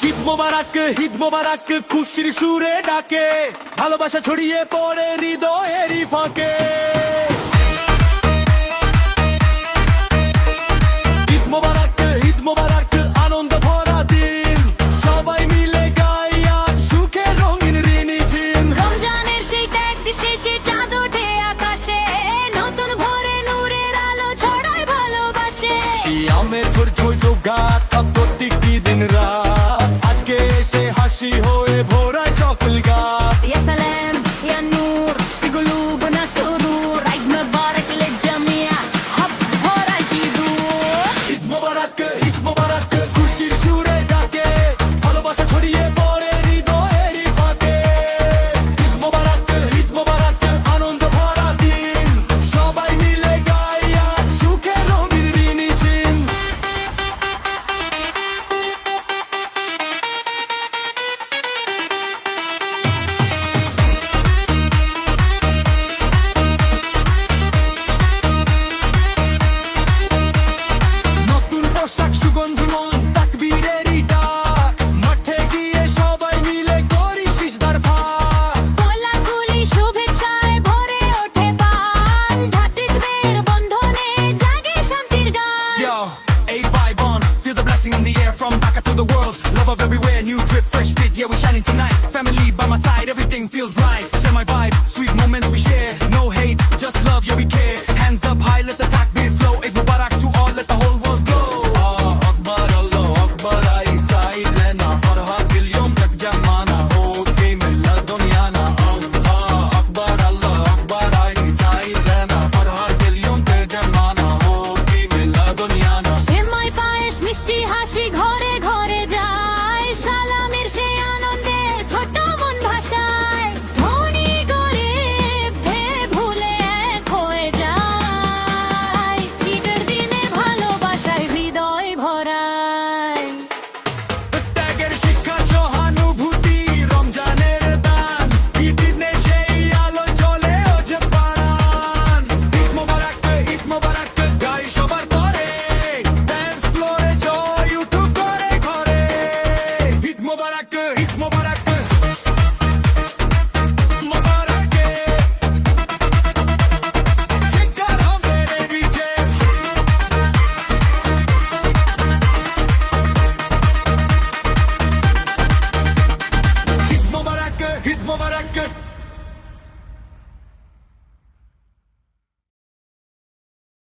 ঈদ মোবারক খুশির সুরে ডাকে, ভালোবাসা ছড়িয়ে পড়ে হৃদয়েরই ফাঁকে। ঈদ মোবারক আনন্দ ভরা দিন, সবাই মিলে গাই আজ সুখের রঙিন ঋণী ঝিন। রমজানের সেই ত্যাগ শেষে চাঁদ ওঠে আকাশে, নতুন ভোরে নূরের আলো ছড়ায় ভালোবাসে। শিয়ামের ধৈর্য গাত প্রত্যেকটি দিন রাত, আজকে এসে হাসি হয়ে ভোরায় সকল গাত। ইয়া সালাম ইয়া নূর ফি কুলুবনা সুরুর, ঈদ মুবারক লিলজামিয়া হাব ভরা জিদুর। ঈদ মোবারক খুশির সুরে ডাকে, ভালোবাসা ছড়িয়ে পড়ে হৃদয়েরই ফাঁকে। ঈদ মোবারক আনন্দ ভরা দিন, সবাই মিলে গাই আজ সুখের রঙিন ঋণী ঝিন। নতুন পোশাক সুগন্ধময় তাকবীরেরই ডাক, মাঠে গিয়ে সবাই মিলে করি সিজদার ভাগ। কোলাকুলি শুভেচ্ছায় ভরে ওঠে পাল, ভ্রাতৃত্বের বন্ধনে জাগে শান্তির গান। Yo, a vibe on, feel the blessing in the air from Dhaka to the world. Love of everywhere, new drip, fresh fit, yeah we shining tonight. Family by my side, everything feels right. Share my vibe, sweet moments we share. No hate, just love, yeah we care. Hands up high, let the